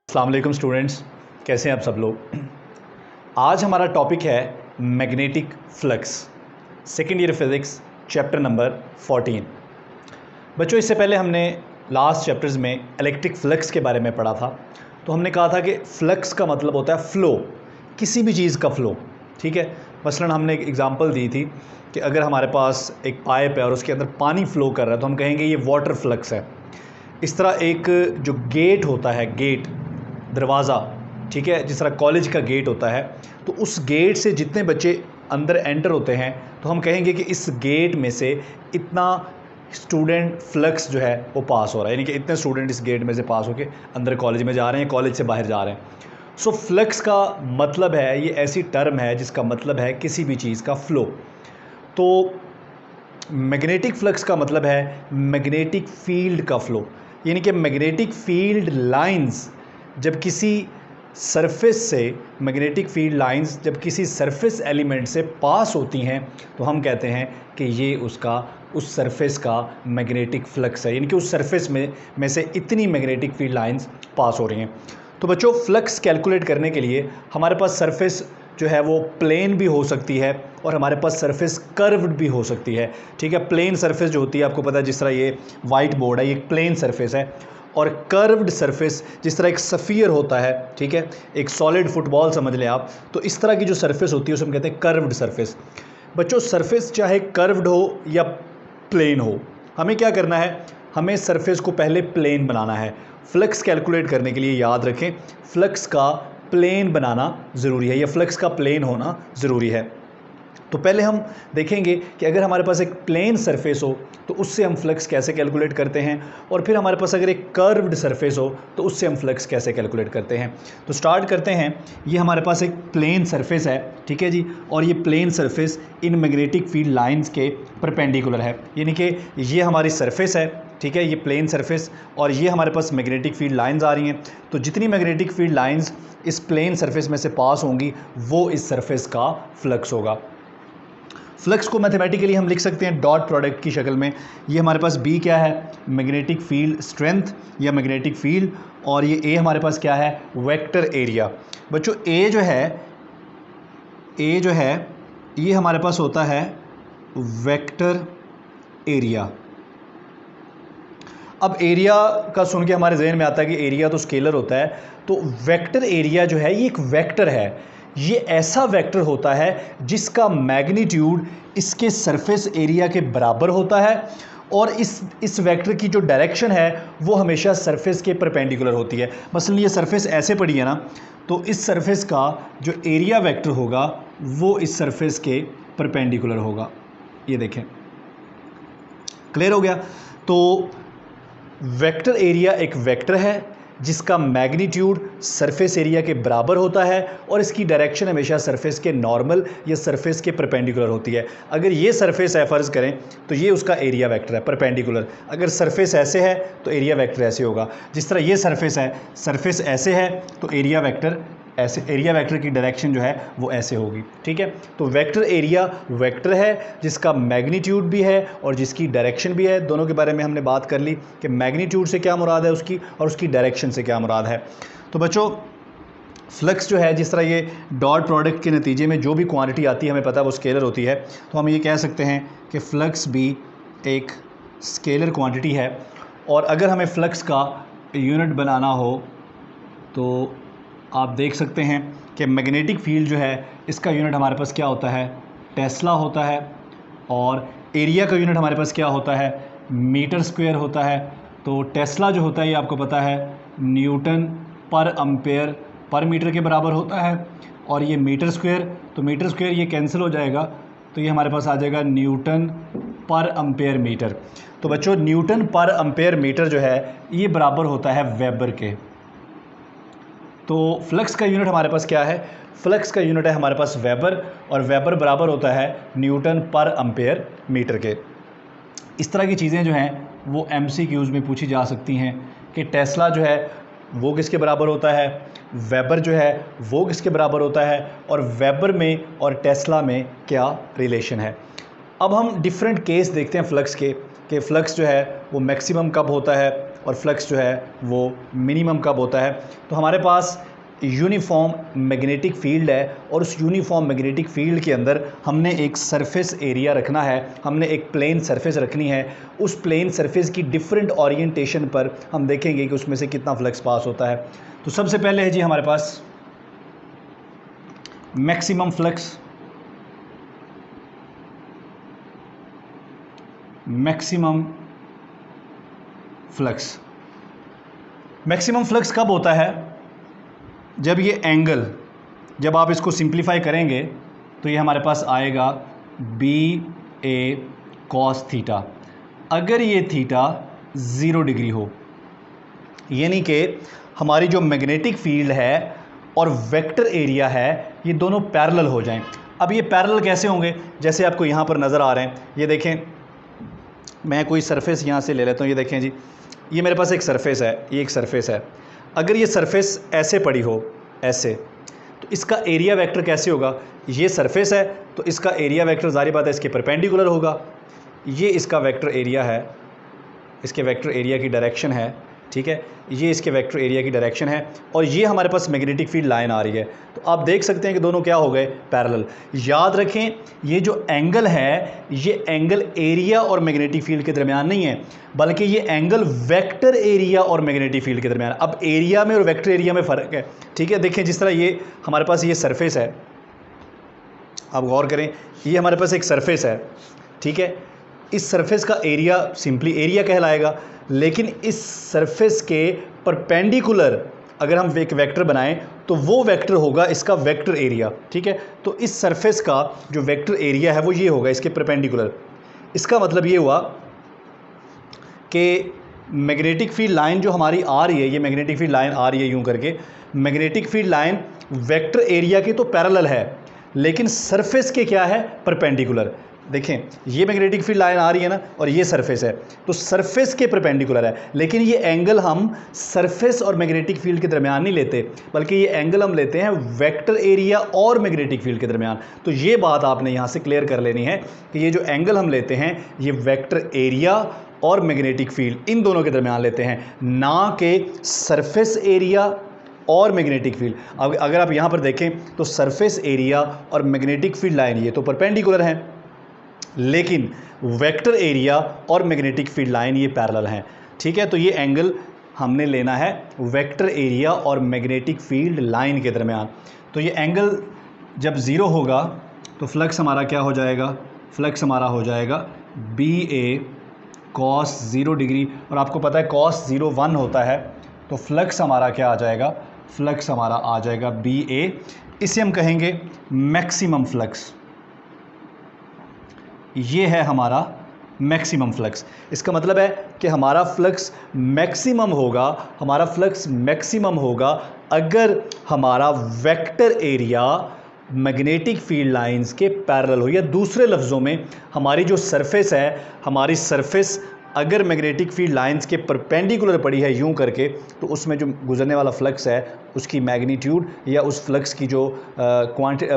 अस्सलाम वालेकुम स्टूडेंट्स, कैसे हैं आप सब लोग। आज हमारा टॉपिक है magnetic flux, second year physics, chapter number 14। बच्चों, इससे पहले हमने लास्ट चैप्टर्स में इलेक्ट्रिक फ्लक्स के बारे में पढ़ा था। तो हमने कहा था कि फ्लक्स का मतलब होता है फ़्लो, किसी भी चीज़ का फ़्लो। ठीक है, मसलन हमने एक एग्ज़ाम्पल दी थी कि अगर हमारे पास एक पाइप है और उसके अंदर पानी फ़्लो कर रहा है तो हम कहेंगे ये वाटर फ्लक्स है। इस तरह एक जो गेट होता है, गेट दरवाज़ा, ठीक है, जिस तरह कॉलेज का गेट होता है, तो उस गेट से जितने बच्चे अंदर एंटर होते हैं तो हम कहेंगे कि इस गेट में से इतना स्टूडेंट फ्लक्स जो है वो पास हो रहा है, यानी कि इतने स्टूडेंट इस गेट में से पास होकर अंदर कॉलेज में जा रहे हैं, कॉलेज से बाहर जा रहे हैं। सो फ्लक्स का मतलब है, ये ऐसी टर्म है जिसका मतलब है किसी भी चीज़ का फ़्लो। तो मैग्नेटिक फ्लक्स का मतलब है मैग्नेटिक फील्ड का फ़्लो, यानी कि मैग्नेटिक फील्ड लाइंस जब किसी सरफेस से, मैग्नेटिक फील्ड लाइंस जब किसी सरफेस एलिमेंट से पास होती हैं तो हम कहते हैं कि ये उस सरफेस का मैग्नेटिक फ्लक्स है, यानी कि उस सरफेस में से इतनी मैग्नेटिक फील्ड लाइंस पास हो रही हैं। तो बच्चों, फ्लक्स कैलकुलेट करने के लिए हमारे पास सरफेस जो है वो प्लेन भी हो सकती है और हमारे पास सरफेस कर्व्ड भी हो सकती है। ठीक है, प्लेन सरफेस जो होती है, आपको पता है, जिस तरह ये वाइट बोर्ड है, ये प्लेन सरफेस है। और कर्व्ड सरफेस, जिस तरह एक सफ़ियर होता है, ठीक है, एक सॉलिड फुटबॉल समझ लें आप, तो इस तरह की जो सरफेस होती है उसे हम कहते हैं कर्व्ड सरफेस। बच्चों, सरफेस चाहे कर्व्ड हो या प्लेन हो, हमें क्या करना है, हमें सरफेस को पहले प्लेन बनाना है। फ्लक्स कैलकुलेट करने के लिए याद रखें, फ्लक्स का प्लेन बनाना ज़रूरी है, या फ्लक्स का प्लेन होना ज़रूरी है। तो पहले हम देखेंगे कि अगर हमारे पास एक प्लेन सरफेस हो तो उससे हम फ्लक्स कैसे कैलकुलेट करते हैं, और फिर हमारे पास अगर एक कर्व्ड सरफेस हो तो उससे हम फ्लक्स कैसे कैलकुलेट करते हैं। तो स्टार्ट करते हैं। ये हमारे पास एक प्लेन सरफेस है, ठीक है जी, और ये plane surface in magnetic field lines के परपेंडिकुलर है, यानी कि ये हमारी सरफेस है, ठीक है, ये प्लेन सरफेस, और ये हमारे पास मैग्नेटिक फील्ड लाइंस आ रही हैं। तो जितनी मैग्नेटिक फील्ड लाइंस इस प्लेन सरफेस में से पास होंगी वो इस सरफेस का फ्लक्स होगा। फ्लक्स को मैथमेटिकली हम लिख सकते हैं डॉट प्रोडक्ट की शक्ल में। ये हमारे पास बी क्या है, मैग्नेटिक फील्ड स्ट्रेंथ या मैग्नेटिक फील्ड, और ये ए हमारे पास क्या है, वेक्टर एरिया। बच्चों, ए जो है ये हमारे पास होता है वेक्टर एरिया। अब एरिया का सुन के हमारे जहन में आता है कि एरिया तो स्केलर होता है, तो वेक्टर एरिया जो है ये एक वेक्टर है। ये ऐसा वेक्टर होता है जिसका मैग्नीट्यूड इसके सरफेस एरिया के बराबर होता है, और इस वेक्टर की जो डायरेक्शन है वो हमेशा सरफेस के परपेंडिकुलर होती है। मसलन ये सरफेस ऐसे पड़ी है ना, तो इस सरफेस का जो एरिया वेक्टर होगा वो इस सरफेस के परपेंडिकुलर होगा। ये देखें, क्लियर हो गया। तो वेक्टर एरिया एक वेक्टर है जिसका मैग्नीट्यूड सरफेस एरिया के बराबर होता है, और इसकी डायरेक्शन हमेशा सरफेस के नॉर्मल या सरफेस के परपेंडिकुलर होती है। अगर ये सरफेस है फ़र्ज़ करें तो ये उसका एरिया वेक्टर है परपेंडिकुलर। अगर सरफेस ऐसे है तो एरिया वेक्टर ऐसे होगा। जिस तरह ये सरफेस है, सरफेस ऐसे है तो एरिया वेक्टर ऐसे, एरिया वेक्टर की डायरेक्शन जो है वो ऐसे होगी। ठीक है, तो वेक्टर एरिया वेक्टर है जिसका मैग्नीट्यूड भी है और जिसकी डायरेक्शन भी है। दोनों के बारे में हमने बात कर ली कि मैग्नीट्यूड से क्या मुराद है उसकी, और उसकी डायरेक्शन से क्या मुराद है। तो बच्चों, फ्लक्स जो है, जिस तरह ये डॉट प्रोडक्ट के नतीजे में जो भी क्वांटिटी आती है हमें पता है वो स्केलर होती है, तो हम ये कह सकते हैं कि फ्लक्स भी एक स्केलर क्वांटिटी है। और अगर हमें फ्लक्स का यूनिट बनाना हो तो आप देख सकते हैं कि मैग्नेटिक फील्ड जो है इसका यूनिट हमारे पास क्या होता है, टेस्ला होता है, और एरिया का यूनिट हमारे पास क्या होता है, मीटर स्क्वायर होता है। तो टेस्ला जो होता है ये आपको पता है Newton per ampere per metre के बराबर होता है, और ये मीटर स्क्वायर, तो मीटर स्क्वायर ये कैंसिल हो जाएगा, तो ये हमारे पास आ जाएगा न्यूटन पर एम्पेयर मीटर। तो बच्चों, न्यूटन पर एम्पेयर मीटर जो है ये बराबर होता है वेबर के। तो फ्लक्स का यूनिट हमारे पास क्या है, फ्लक्स का यूनिट है हमारे पास वेबर, और वेबर बराबर होता है न्यूटन पर एम्पेयर मीटर के। इस तरह की चीज़ें जो हैं वो MCQs में पूछी जा सकती हैं कि टेस्ला जो है वो किसके बराबर होता है, वेबर जो है वो किसके बराबर होता है, और वेबर में और टेस्ला में क्या रिलेशन है। अब हम डिफरेंट केस देखते हैं फ्लक्स के, कि फ्लक्स जो है वो मैक्सिमम कब होता है और फ्लक्स जो है वो मिनिमम कब होता है। तो हमारे पास यूनिफॉर्म मैग्नेटिक फील्ड है और उस यूनिफॉर्म मैग्नेटिक फील्ड के अंदर हमने एक सरफेस एरिया रखना है, हमने एक प्लेन सरफेस रखनी है। उस प्लेन सरफेस की डिफरेंट ओरिएंटेशन पर हम देखेंगे कि उसमें से कितना फ्लक्स पास होता है। तो सबसे पहले है जी हमारे पास maximum flux. Maximum flux, maximum flux कब होता है? जब ये एंगल, जब आप इसको सिंप्लीफाई करेंगे तो ये हमारे पास आएगा BA cos थीटा, अगर ये थीटा 0 डिग्री हो, यानी कि हमारी जो मैग्नेटिक फील्ड है और वेक्टर एरिया है ये दोनों पैरेलल हो जाएं। अब ये पैरेलल कैसे होंगे? जैसे आपको यहाँ पर नज़र आ रहे हैं, ये देखें, मैं कोई सरफेस यहाँ से ले लेता हूँ। ये देखें जी, ये मेरे पास एक सरफेस है, ये एक सरफेस है। अगर ये सरफेस ऐसे पड़ी हो, ऐसे, तो इसका एरिया वेक्टर कैसे होगा? ये सरफेस है तो इसका एरिया वेक्टर ज़ाहिर बात है इसके परपेंडिकुलर होगा। ये इसका वेक्टर एरिया है, इसके वेक्टर एरिया की डायरेक्शन है, ठीक है, ये इसके वेक्टर एरिया की डायरेक्शन है और ये हमारे पास मैग्नेटिक फील्ड लाइन आ रही है। तो आप देख सकते हैं कि दोनों क्या हो गए? पैरेलल। याद रखें ये जो एंगल है ये एंगल एरिया और मैग्नेटिक फील्ड के दरमियान नहीं है, बल्कि ये एंगल वेक्टर एरिया और मैग्नेटिक फील्ड के दरमियान। अब एरिया में और वेक्टर एरिया में फ़र्क है, ठीक है। देखें जिस तरह ये हमारे पास ये सरफेस है, आप गौर करें, ये हमारे पास एक सरफेस है, ठीक है। इस सरफेस का एरिया सिंपली एरिया कहलाएगा, लेकिन इस सरफेस के परपेंडिकुलर अगर हम एक वेक्टर बनाएं तो वो वेक्टर होगा इसका वेक्टर एरिया, ठीक है। तो इस सरफेस का जो वेक्टर एरिया है वो ये होगा इसके परपेंडिकुलर। इसका मतलब ये हुआ कि मैग्नेटिक फील्ड लाइन जो हमारी आ रही है, ये मैग्नेटिक फील्ड लाइन आ रही है यूं करके, magnetic field line vector area के तो पैरेलल है लेकिन सरफेस के क्या है? परपेंडिकुलर। देखें ये मैग्नेटिक फील्ड लाइन आ रही है ना और ये सरफेस है, तो सरफेस के परपेंडिकुलर है, लेकिन ये एंगल हम सरफेस और मैग्नेटिक फील्ड के दरमियान नहीं लेते, बल्कि ये एंगल हम लेते हैं वेक्टर एरिया और मैग्नेटिक फील्ड के दरमियान। तो ये बात आपने यहाँ से क्लियर कर लेनी है कि ये जो एंगल हम लेते हैं ये वेक्टर एरिया और मैग्नेटिक फील्ड इन दोनों के दरमियान लेते हैं, ना कि सरफेस एरिया और मैग्नेटिक फील्ड। अब अगर आप यहाँ पर देखें तो सरफेस एरिया और मैग्नेटिक फील्ड लाइन ये तो परपेंडिकुलर हैं, लेकिन वेक्टर एरिया और मैग्नेटिक फील्ड लाइन ये पैरेलल हैं, ठीक है। तो ये एंगल हमने लेना है वेक्टर एरिया और मैग्नेटिक फील्ड लाइन के दरमियान। तो ये एंगल जब ज़ीरो होगा तो फ्लक्स हमारा क्या हो जाएगा? फ्लक्स हमारा हो जाएगा BA cos 0 डिग्री, और आपको पता है cos 0 1 होता है, तो फ्लक्स हमारा क्या आ जाएगा? फ्लक्स हमारा आ जाएगा BA। इसे हम कहेंगे मैक्सिमम फ्लक्स। ये है हमारा मैक्सिमम फ्लक्स। इसका मतलब है कि हमारा फ्लक्स मैक्सिमम होगा, हमारा फ्लक्स मैक्सिमम होगा अगर हमारा vector area magnetic field lines के पैरेलल हो, या दूसरे लफ्ज़ों में हमारी जो सरफेस है, हमारी सरफेस अगर मैग्नेटिक फील्ड लाइंस के परपेंडिकुलर पड़ी है यूं करके, तो उसमें जो गुजरने वाला फ्लक्स है उसकी मैग्नीट्यूड या उस फ्लक्स की जो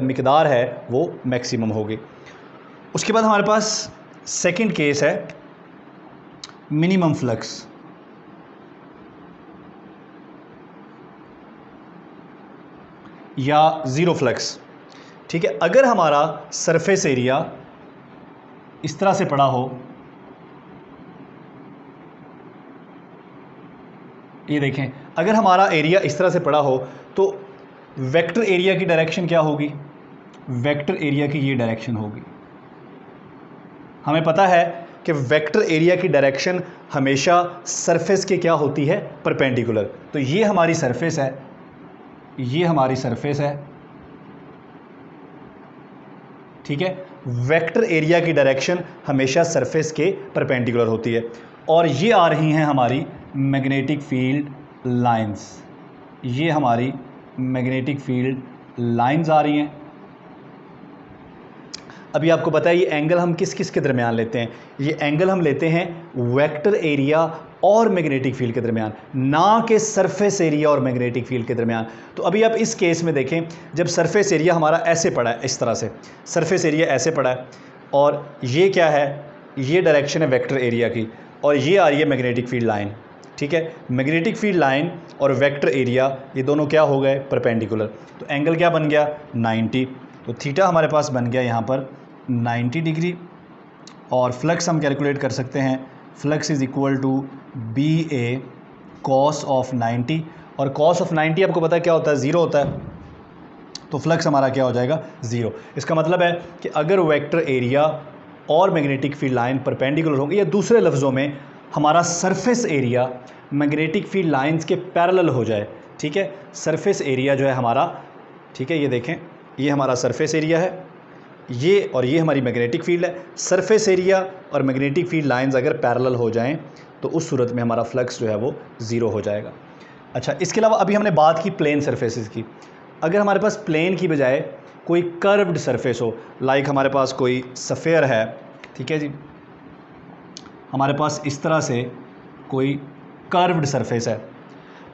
मिकदार है वो मैक्सिमम होगी। उसके बाद हमारे पास सेकंड केस है मिनिमम फ्लक्स। या ज़ीरो फ्लक्स, ठीक है। अगर हमारा सरफेस एरिया इस तरह से पड़ा हो, ये देखें, अगर हमारा एरिया इस तरह से पड़ा हो तो वेक्टर एरिया की डायरेक्शन क्या होगी? वेक्टर एरिया की ये डायरेक्शन होगी। हमें पता है कि वेक्टर एरिया की डायरेक्शन हमेशा सरफेस के क्या होती है? परपेंडिकुलर। तो ये हमारी सरफेस है, ये हमारी सरफेस है, ठीक है। वेक्टर एरिया की डायरेक्शन हमेशा सरफेस के परपेंडिकुलर होती है, और ये आ रही हैं हमारी मैग्नेटिक फील्ड लाइंस। ये हमारी मैग्नेटिक फील्ड लाइंस आ रही हैं। अभी आपको पता है ये एंगल हम किस किस के दरमियान लेते हैं? ये एंगल हम लेते हैं वेक्टर एरिया और मैग्नेटिक फील्ड के दरमियान, ना कि सरफेस एरिया और मैग्नेटिक फील्ड के दरमियान। तो अभी आप इस केस में देखें, जब सरफेस एरिया हमारा ऐसे पड़ा है, इस तरह से सरफेस एरिया ऐसे पड़ा है, और ये क्या है? ये डायरेक्शन है वेक्टर एरिया की, और ये आ रही है मैग्नेटिक फील्ड लाइन, ठीक है। मैग्नेटिक फील्ड लाइन और वेक्टर एरिया ये दोनों क्या हो गए, परपेंडिकुलर। तो एंगल क्या बन गया, 90। तो थीटा हमारे पास बन गया यहाँ पर 90 डिग्री। और फ्लक्स हम कैलकुलेट कर सकते हैं, flux is equal to B A cos of 90। और कॉस ऑफ 90 आपको पता है क्या होता है, ज़ीरो होता है। तो फ्लक्स हमारा क्या हो जाएगा, ज़ीरो। इसका मतलब है कि अगर वेक्टर एरिया और मैग्नेटिक फील्ड लाइन परपेंडिकुलर होंगे, या दूसरे लफ्ज़ों में हमारा surface area magnetic field lines के पैरेलल हो जाए, ठीक है। सरफेस एरिया जो है हमारा, ठीक है, ये देखें, ये हमारा सरफेस एरिया है, ये और ये हमारी मैग्नेटिक फील्ड है। सरफेस एरिया और मैग्नेटिक फील्ड लाइंस अगर पैरेलल हो जाएं तो उस सूरत में हमारा फ्लक्स जो है वो ज़ीरो हो जाएगा। अच्छा, इसके अलावा अभी हमने बात की प्लेन सरफेसेस की। अगर हमारे पास प्लेन की बजाय कोई कर्व्ड सरफेस हो, लाइक हमारे पास कोई सफ़ेयर है, ठीक है जी, हमारे पास इस तरह से कोई कर्व्ड सरफेस है,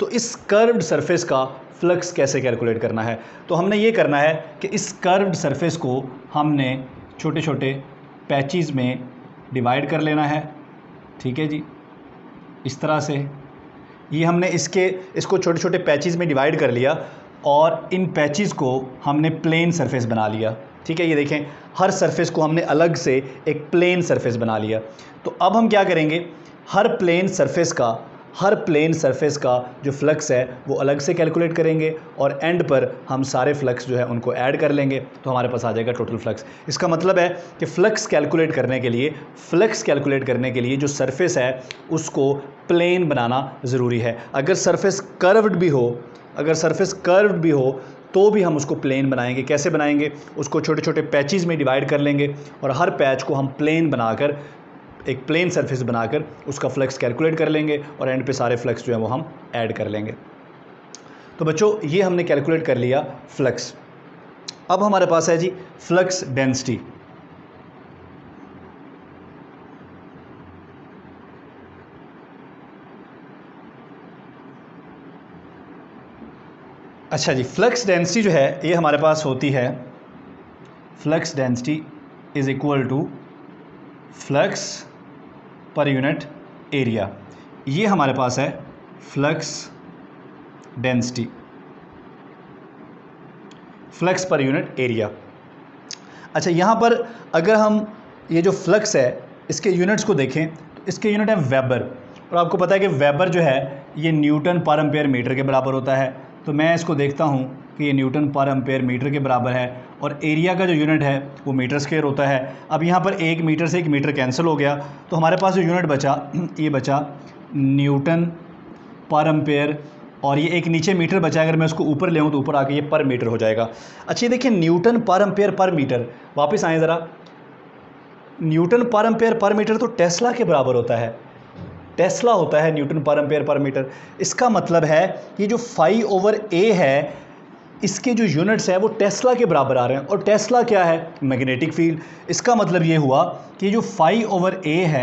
तो इस कर्व्ड सरफेस का फ्लक्स कैसे कैलकुलेट करना है। तो हमने ये करना है कि इस कर्व्ड सरफेस को हमने छोटे छोटे पैचेस में डिवाइड कर लेना है, ठीक है जी, इस तरह से। ये हमने इसको छोटे छोटे पैचेस में डिवाइड कर लिया और इन पैचेस को हमने प्लेन सरफेस बना लिया, ठीक है। ये देखें, हर सरफेस को हमने अलग से एक प्लेन सरफेस बना लिया। तो अब हम क्या करेंगे, हर प्लेन सरफेस का जो फ्लक्स है वो अलग से कैलकुलेट करेंगे और एंड पर हम सारे फ्लक्स जो है उनको ऐड कर लेंगे, तो हमारे पास आ जाएगा टोटल फ्लक्स। इसका मतलब है कि फ्लक्स कैलकुलेट करने के लिए जो सरफेस है उसको प्लेन बनाना ज़रूरी है। अगर सरफेस कर्व्ड भी हो तो भी हम उसको प्लेन बनाएंगे। कैसे बनाएंगे, उसको छोटे छोटे पैचेस में डिवाइड कर लेंगे और हर पैच को हम प्लेन बनाकर, एक प्लेन सरफेस बनाकर उसका फ्लक्स कैलकुलेट कर लेंगे और एंड पे सारे फ्लक्स जो है वो हम ऐड कर लेंगे। तो बच्चों, ये हमने कैलकुलेट कर लिया फ्लक्स। अब हमारे पास है जी फ्लक्स डेंसिटी। अच्छा जी, फ्लक्स डेंसिटी जो है ये हमारे पास होती है, flux density is equal to flux per unit area. ये हमारे पास है flux density, flux per unit area. अच्छा, यहाँ पर अगर हम ये जो फ्लक्स है इसके यूनिट्स को देखें तो इसके यूनिट है वेबर, और आपको पता है कि वेबर जो है ये न्यूटन पर एम्पेयर मीटर के बराबर होता है। तो मैं इसको देखता हूँ कि ये न्यूटन पर एम्पेयर मीटर के बराबर है और एरिया का जो यूनिट है वो मीटर स्क्वायर होता है। अब यहाँ पर 1 मीटर से 1 मीटर कैंसिल हो गया, तो हमारे पास जो यूनिट बचा ये बचा न्यूटन पर एम्पेयर, और ये एक नीचे मीटर बचा, अगर मैं उसको ऊपर ले आऊँ तो ऊपर आके ये पर मीटर हो जाएगा। अच्छा, ये देखिए, Newton per ampere per metre, वापस आएँ ज़रा, Newton per ampere per metre तो टेस्ला के बराबर होता है, टेस्ला होता है Newton per ampere per metre. इसका मतलब है ये जो φ/a है इसके जो यूनिट्स हैं वो टेस्ला के बराबर आ रहे हैं, और टेस्ला क्या है, मैग्नेटिक फील्ड। इसका मतलब ये हुआ कि जो φ/a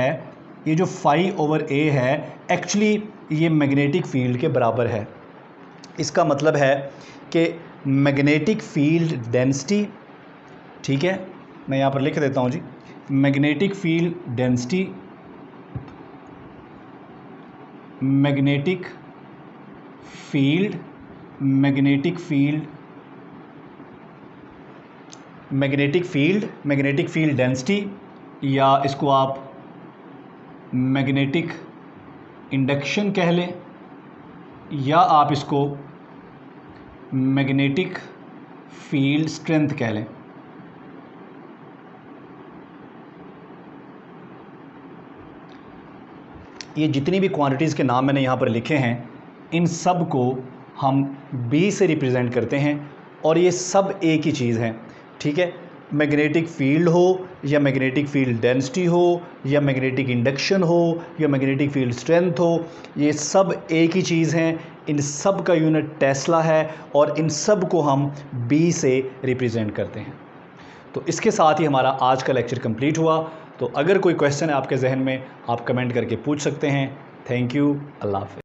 है एक्चुअली ये मैग्नेटिक फील्ड के बराबर है। इसका मतलब है कि मैग्नेटिक फील्ड डेंसिटी, ठीक है, मैं यहाँ पर लिख देता हूँ जी, magnetic field density, magnetic field density, या इसको आप मैग्नेटिक इंडक्शन कह लें, या आप इसको मैग्नेटिक फील्ड स्ट्रेंथ कह लें। ये जितनी भी क्वांटिटीज़ के नाम मैंने यहाँ पर लिखे हैं इन सब को हम B से रिप्रेजेंट करते हैं, और ये सब एक ही चीज़ है, ठीक है। मैग्नेटिक फील्ड हो या मैग्नेटिक फील्ड डेंसिटी हो या मैग्नेटिक इंडक्शन हो या मैग्नेटिक फील्ड स्ट्रेंथ हो, ये सब एक ही चीज़ हैं। इन सब का यूनिट टेस्ला है और इन सब को हम B से रिप्रेजेंट करते हैं। तो इसके साथ ही हमारा आज का लेक्चर कंप्लीट हुआ। तो अगर कोई क्वेश्चन है आपके जहन में, आप कमेंट करके पूछ सकते हैं। थैंक यू, अल्लाह हाफ़िज़।